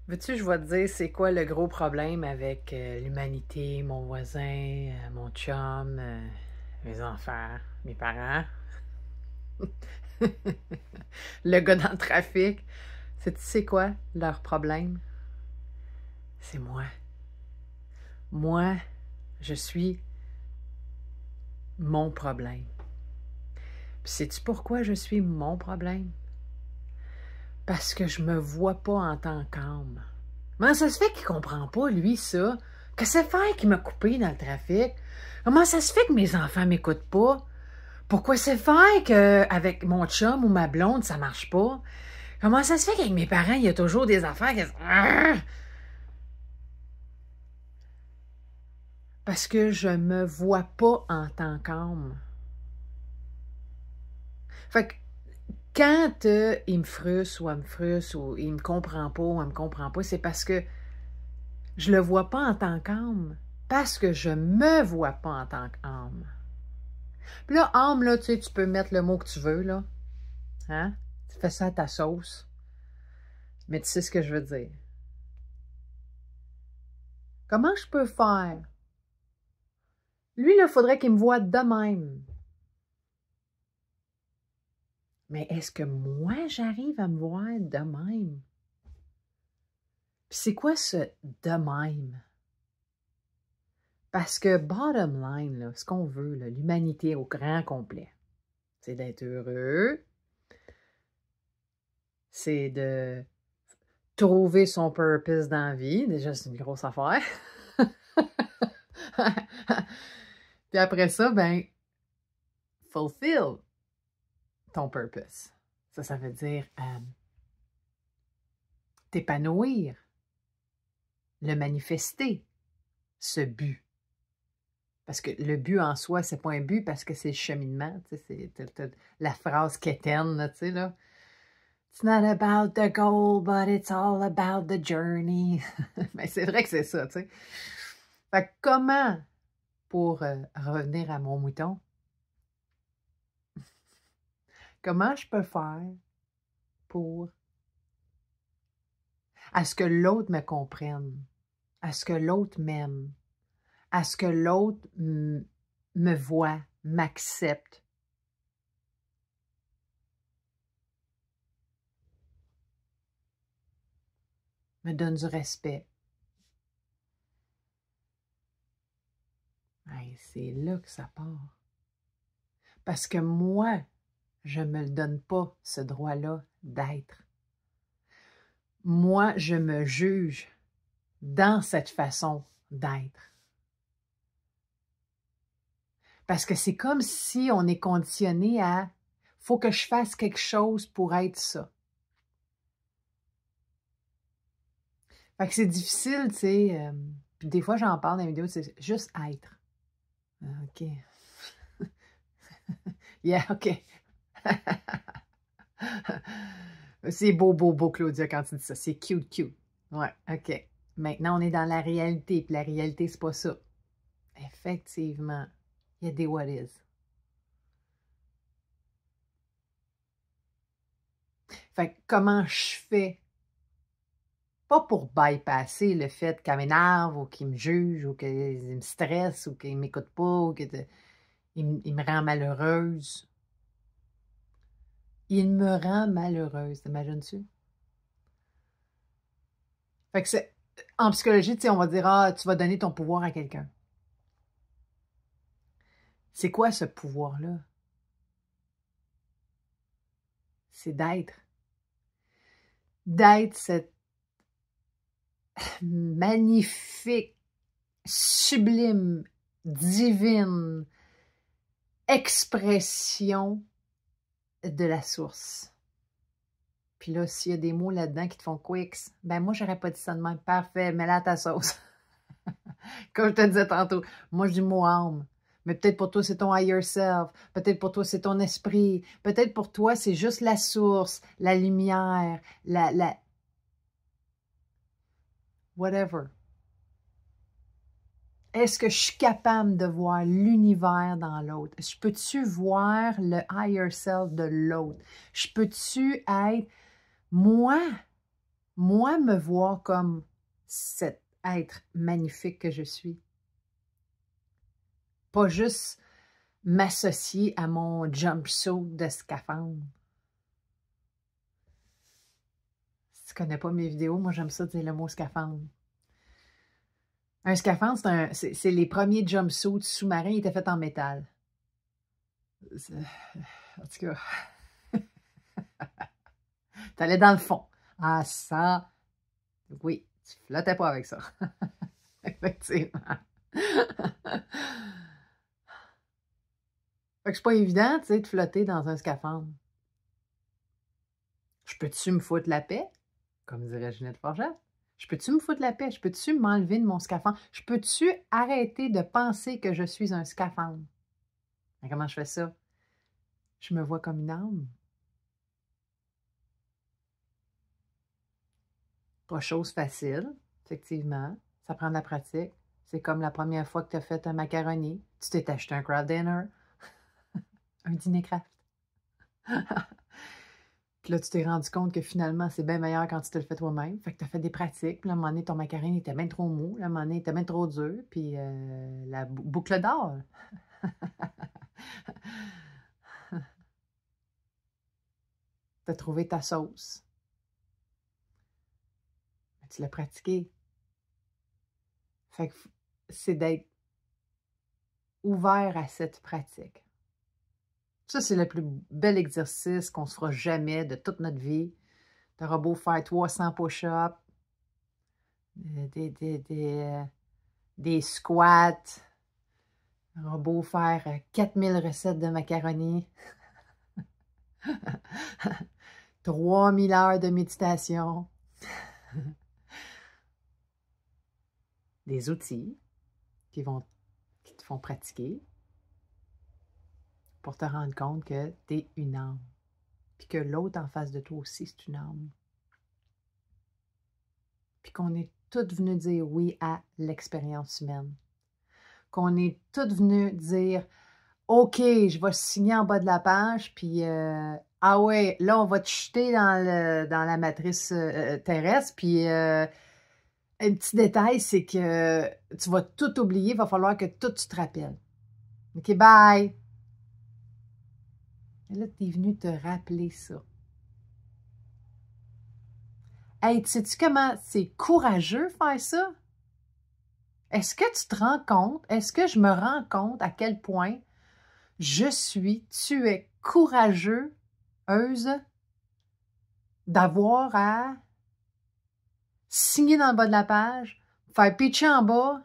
Veux-tu, je vais te dire, c'est quoi le gros problème avec l'humanité, mon voisin, mon chum, mes enfants, mes parents, le gars dans le trafic. Tu sais quoi, leur problème? C'est moi. Moi, je suis mon problème. Puis sais-tu pourquoi je suis mon problème? Parce que je me vois pas en tant qu'âme. Comment ça se fait qu'il comprend pas, lui, ça? Qu'est-ce que ça fait qu'il m'a coupé dans le trafic? Comment ça se fait que mes enfants m'écoutent pas? Pourquoi c'est fait qu'avec mon chum ou ma blonde, ça marche pas? Comment ça se fait qu'avec mes parents, il y a toujours des affaires qui... Parce que je me vois pas en tant qu'âme. Fait que quand il me frustre ou elle me frustre ou il me comprend pas ou elle me comprend pas, c'est parce que je le vois pas en tant qu'âme. Parce que je me vois pas en tant qu'âme. Puis là, âme, là, tu sais, tu peux mettre le mot que tu veux, là. Hein? Tu fais ça à ta sauce. Mais tu sais ce que je veux dire. Comment je peux faire? Lui, il faudrait qu'il me voie de même. Mais est-ce que moi, j'arrive à me voir de même? Puis c'est quoi ce de même? Parce que bottom line, là, ce qu'on veut, l'humanité au grand complet, c'est d'être heureux, c'est de trouver son purpose dans la vie. Déjà, c'est une grosse affaire. Puis après ça, ben, fulfill ton purpose. Ça veut dire t'épanouir, le manifester, ce but. Parce que le but en soi, c'est pas un but parce que c'est le cheminement. Tu sais, c'est la phrase quétaine, tu sais, là. It's not about the goal, but it's all about the journey. Mais c'est vrai que c'est ça, tu sais. Fait que comment, pour revenir à mon mouton, comment je peux faire pour à ce que l'autre me comprenne, à ce que l'autre m'aime, à ce que l'autre me voit, m'accepte, me donne du respect. Hey, c'est là que ça part. Parce que moi, je ne me le donne pas, ce droit-là d'être. Moi, je me juge dans cette façon d'être. Parce que c'est comme si on est conditionné à « faut que je fasse quelque chose pour être ça ». Fait que c'est difficile, tu sais. Puis des fois, j'en parle dans les vidéos, c'est juste être. OK. Yeah, OK. C'est beau, beau, beau, Claudia, quand tu dis ça. C'est cute, cute. Ouais, OK. Maintenant, on est dans la réalité. Puis la réalité, c'est pas ça. Effectivement, il y a des what is. Fait que comment je fais? Pas pour bypasser le fait qu'elle m'énerve ou qu'il me juge ou qu'il me stresse ou qu'il m'écoute pas ou qu'il me rend malheureuse. Il me rend malheureuse, t'imagines-tu? Fait que c'est, en psychologie, tu sais, on va dire, ah, tu vas donner ton pouvoir à quelqu'un. C'est quoi ce pouvoir-là? C'est d'être. D'être cette magnifique, sublime, divine expression de la source. Puis là, s'il y a des mots là-dedans qui te font quicks, ben moi, j'aurais pas dit ça de même. Parfait, mets-la à ta sauce. Comme je te disais tantôt, moi, je dis mot âme. Mais peut-être pour toi, c'est ton higher self. Peut-être pour toi, c'est ton esprit. Peut-être pour toi, c'est juste la source, la lumière, la... whatever. Est-ce que je suis capable de voir l'univers dans l'autre? Je peux-tu voir le higher self de l'autre? Je peux-tu être moi? Moi, me voir comme cet être magnifique que je suis. Pas juste m'associer à mon jumpsuit de scaphandre. Si tu connais pas mes vidéos, moi j'aime ça dire le mot scaphandre. Un scaphandre, c'est les premiers jumpsuits sous-marins, ils étaient faits en métal. En tout cas, t'allais dans le fond. Ah, ça, oui, tu flottais pas avec ça. Effectivement. Fait que c'est pas évident, tu sais, de flotter dans un scaphandre. Je peux-tu me foutre la paix? Comme dirait Ginette Forget. Je peux-tu me foutre la paix? Je peux-tu m'enlever de mon scaphandre? Je peux-tu arrêter de penser que je suis un scaphandre? Mais comment je fais ça? Je me vois comme une âme. Pas chose facile, effectivement. Ça prend de la pratique. C'est comme la première fois que tu as fait un macaroni. Tu t'es acheté un crowd dinner, un dîner craft. Puis là, tu t'es rendu compte que finalement, c'est bien meilleur quand tu te le fais toi-même. Fait que tu as fait des pratiques. Puis là, à un moment donné, ton macaroni était bien trop mou. Là, à un moment donné, il était bien trop dur. Puis la boucle d'or. Tu as trouvé ta sauce. Tu l'as pratiqué. Fait que c'est d'être ouvert à cette pratique. Ça, c'est le plus bel exercice qu'on ne se fera jamais de toute notre vie. Tu auras beau faire 300 push-ups, des squats, tu auras beau faire 4000 recettes de macaroni, 3000 heures de méditation, des outils qui te font pratiquer pour te rendre compte que tu es une âme. Puis que l'autre en face de toi aussi, c'est une âme. Puis qu'on est toutes venues dire oui à l'expérience humaine. Qu'on est toutes venues dire OK, je vais signer en bas de la page, puis ah ouais, là, on va te jeter dans la matrice terrestre, puis un petit détail, c'est que tu vas tout oublier, il va falloir que tout tu te rappelles. OK, bye! Et là, tu es venu te rappeler ça. Hey, sais-tu comment c'est courageux faire ça? Est-ce que tu te rends compte, est-ce que je me rends compte à quel point tu es courageuse d'avoir à signer dans le bas de la page, faire pitcher en bas,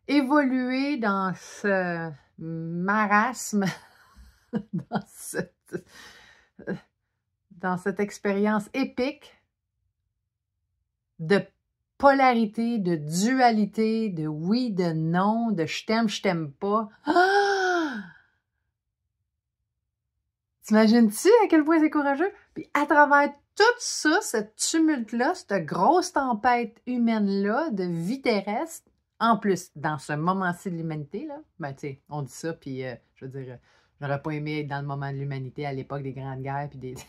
évoluer dans ce marasme, dans cette expérience épique de polarité, de dualité, de oui, de non, de je t'aime pas. Ah! T'imagines-tu à quel point c'est courageux? Puis à travers tout ça, ce tumulte-là, cette grosse tempête humaine-là de vie terrestre, en plus, dans ce moment-ci de l'humanité, là, ben tu sais, on dit ça, puis je veux dire, j'aurais pas aimé être dans le moment de l'humanité à l'époque des grandes guerres, puis des... tu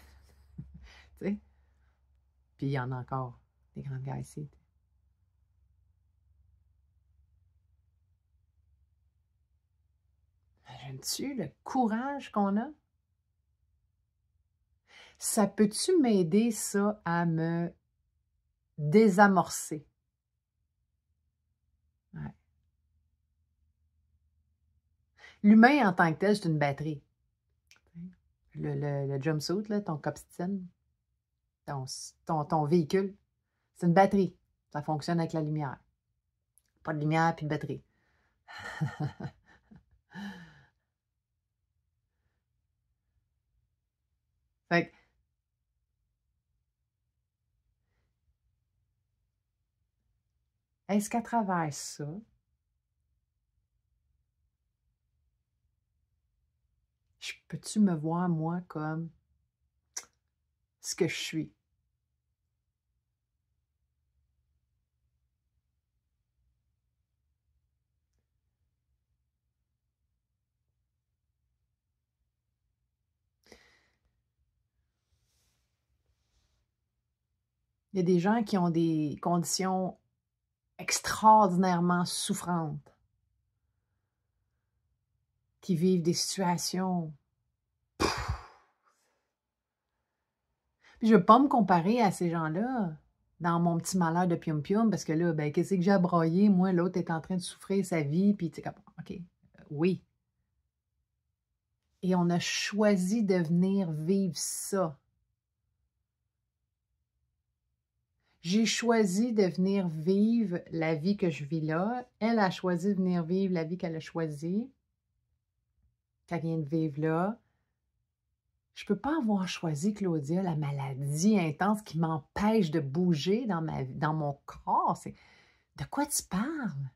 sais, puis il y en a encore, des grandes guerres ici. Imagines-tu le courage qu'on a? Ça peut-tu m'aider, ça, à me désamorcer? Ouais. L'humain en tant que tel, c'est une batterie. Le jumpsuit, là, ton copstine, ton véhicule, c'est une batterie. Ça fonctionne avec la lumière. Pas de lumière, puis de batterie. Fait que, est-ce qu'à travers ça, peux-tu me voir, moi, comme ce que je suis? Il y a des gens qui ont des conditions extraordinairement souffrantes, qui vivent des situations. Puis je ne veux pas me comparer à ces gens-là dans mon petit malheur de pium-pium, parce que là, ben, qu'est-ce que j'ai à broyer? Moi, l'autre est en train de souffrir sa vie, puis tu sais, comme, OK, oui. Et on a choisi de venir vivre ça. J'ai choisi de venir vivre la vie que je vis là. Elle a choisi de venir vivre la vie qu'elle a choisie, qu'elle vient de vivre là. Je ne peux pas avoir choisi, Claudia, la maladie intense qui m'empêche de bouger dans mon corps. De quoi tu parles?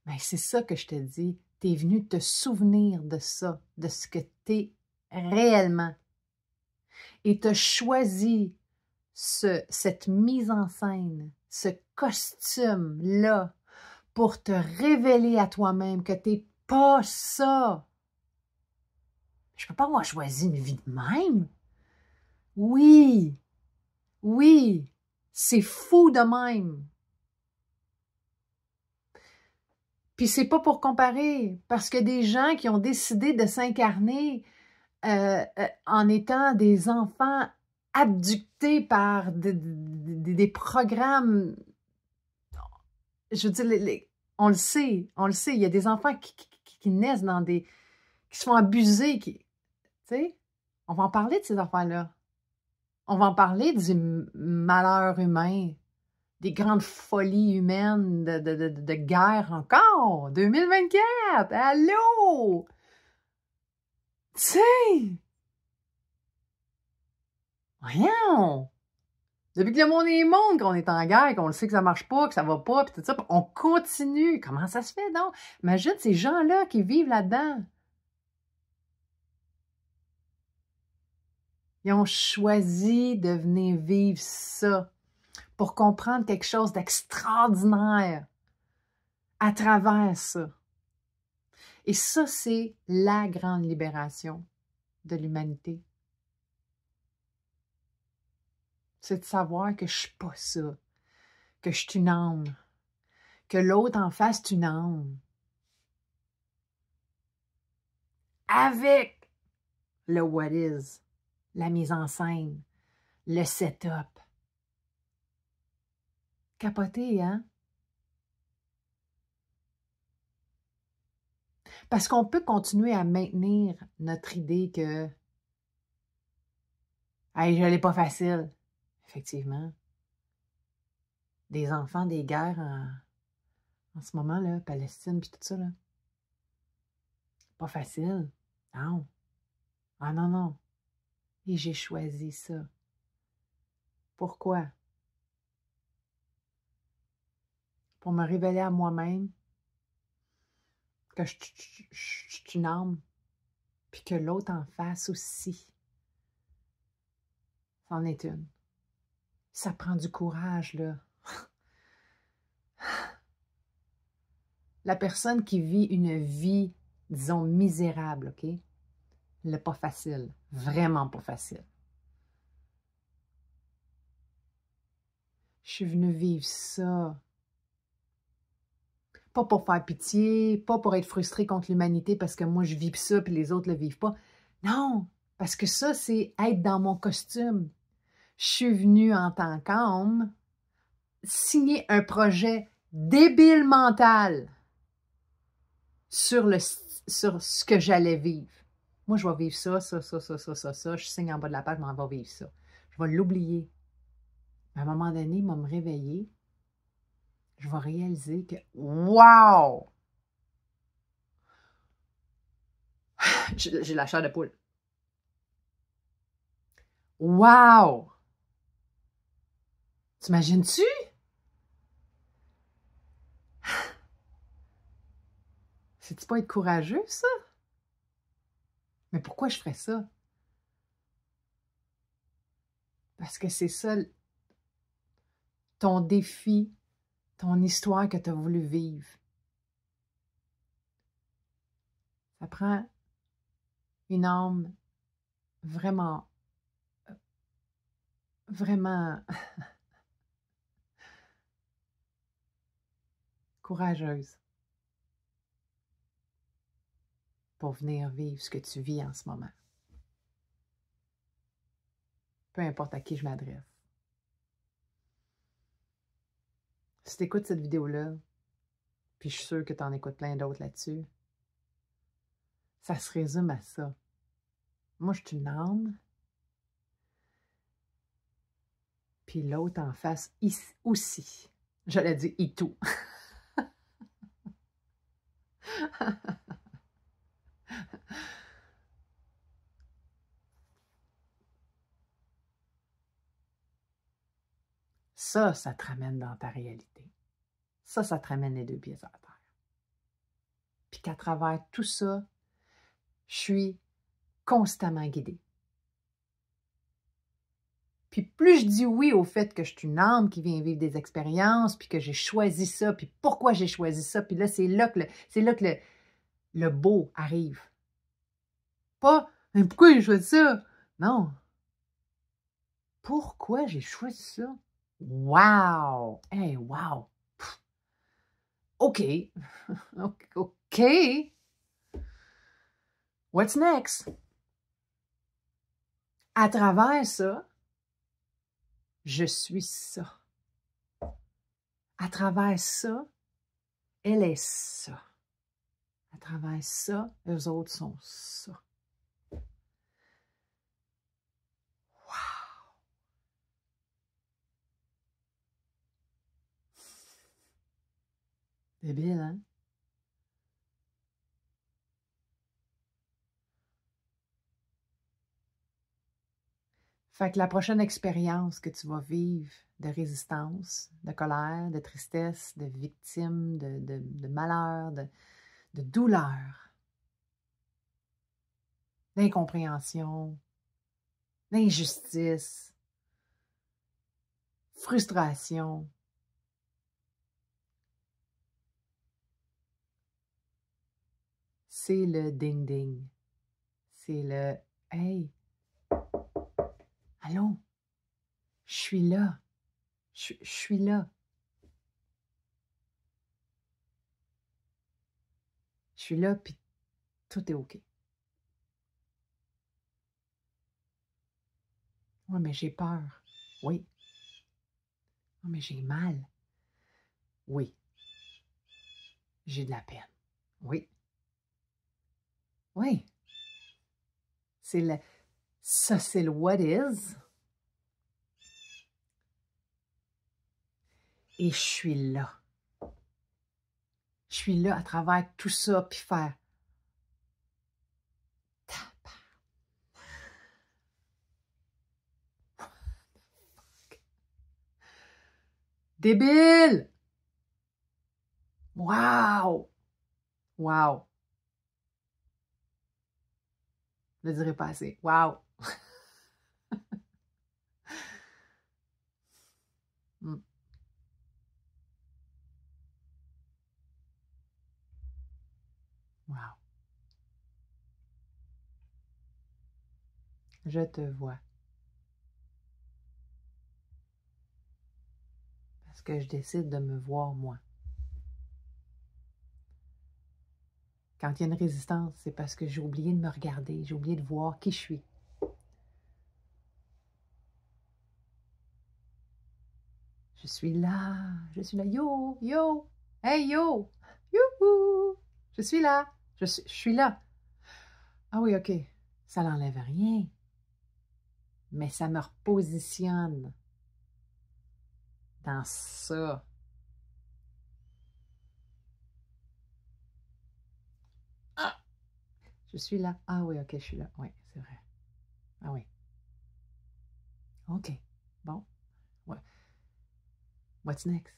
Ben, c'est ça que je te dis. Tu es venu te souvenir de ça, de ce que tu es réellement. Et tu as choisi cette mise en scène, ce costume-là, pour te révéler à toi-même que tu n'es pas ça. Je ne peux pas avoir choisi une vie de même. Oui, oui, c'est fou de même. Puis c'est pas pour comparer, parce que des gens qui ont décidé de s'incarner en étant des enfants abductés par des programmes, je veux dire, on le sait, il y a des enfants qui naissent qui se font abuser, tu sais, on va en parler de ces affaires-là. On va en parler du malheur humain, des grandes folies humaines de guerre encore. 2024, allô? Tu sais, voyons! Depuis que le monde est monde, qu'on est en guerre, qu'on le sait que ça marche pas, que ça va pas, puis tout ça, puis on continue. Comment ça se fait donc? Imagine ces gens-là qui vivent là-dedans. Ils ont choisi de venir vivre ça pour comprendre quelque chose d'extraordinaire à travers ça. Et ça, c'est la grande libération de l'humanité. C'est de savoir que je ne suis pas ça, que je suis une âme, que l'autre en face est une âme. Avec le what is, la mise en scène, le setup. Capoté, hein? Parce qu'on peut continuer à maintenir notre idée que hey, je l'ai pas facile. Effectivement. Des enfants, des guerres en ce moment, là, Palestine puis tout ça, là. Pas facile. Non. Ah non, non. Et j'ai choisi ça. Pourquoi? Pour me révéler à moi-même que je suis une âme, puis que l'autre en face aussi, c'en est une. Ça prend du courage, là. La personne qui vit une vie, disons, misérable, OK? Elle n'est pas facile. Vraiment pas facile. Je suis venue vivre ça. Pas pour faire pitié, pas pour être frustrée contre l'humanité parce que moi, je vis ça puis les autres ne le vivent pas. Non, parce que ça, c'est être dans mon costume. Je suis venue en tant qu'âme signer un projet débile mental sur ce que j'allais vivre. Moi, je vais vivre ça. Je signe en bas de la page, mais on va vivre ça. Je vais l'oublier. À un moment donné, il va me réveiller. Je vais réaliser que, wow! J'ai la chair de poule. Wow! T'imagines-tu? C'est-tu pas être courageux, ça? Mais pourquoi je ferais ça? Parce que c'est ça ton défi, ton histoire que tu as voulu vivre. Ça prend une âme vraiment, vraiment courageuse pour venir vivre ce que tu vis en ce moment. Peu importe à qui je m'adresse. Si tu écoutes cette vidéo-là, puis je suis sûre que tu en écoutes plein d'autres là-dessus, ça se résume à ça. Moi, je suis une âme, puis l'autre en face aussi. J'allais dire « tout ». Ça te ramène dans ta réalité. Ça te ramène les deux pieds à terre. Puis qu'à travers tout ça, je suis constamment guidée. Puis plus je dis oui au fait que je suis une âme qui vient vivre des expériences, puis que j'ai choisi ça, puis pourquoi j'ai choisi ça, puis là, c'est là que le beau arrive. Pas « mais pourquoi j'ai choisi ça? » Non. Pourquoi j'ai choisi ça? Wow! Hey, wow! Pff. OK. OK. What's next? À travers ça, je suis ça. À travers ça, elle est ça. À travers ça, eux autres sont ça. Wow! Débile, hein? Fait que la prochaine expérience que tu vas vivre de résistance, de colère, de tristesse, de victime, de malheur, de douleur, d'incompréhension, d'injustice, frustration, c'est le ding-ding. C'est le « Hey, allô, je suis là. Je suis là. Je suis là, puis tout est OK. » Oui, mais j'ai peur. Oui. Oui, mais j'ai mal. Oui. J'ai de la peine. Oui. Oui. Ça, c'est le what is. Et je suis là. Je suis là à travers tout ça, puis faire débile! Wow! Wow! Je ne le dirai pas assez. Wow! Mm. Wow! Je te vois. Parce que je décide de me voir moi. Quand il y a une résistance, c'est parce que j'ai oublié de me regarder, j'ai oublié de voir qui je suis. Je suis là, yo, yo, hey yo, youhou, je suis là, je suis là. Ah oui, OK, ça n'enlève rien, mais ça me repositionne dans ça. Ah, je suis là. Ah oui, OK, je suis là. Oui, c'est vrai. Ah oui. OK, bon. Ouais. What's next?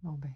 Bon ben.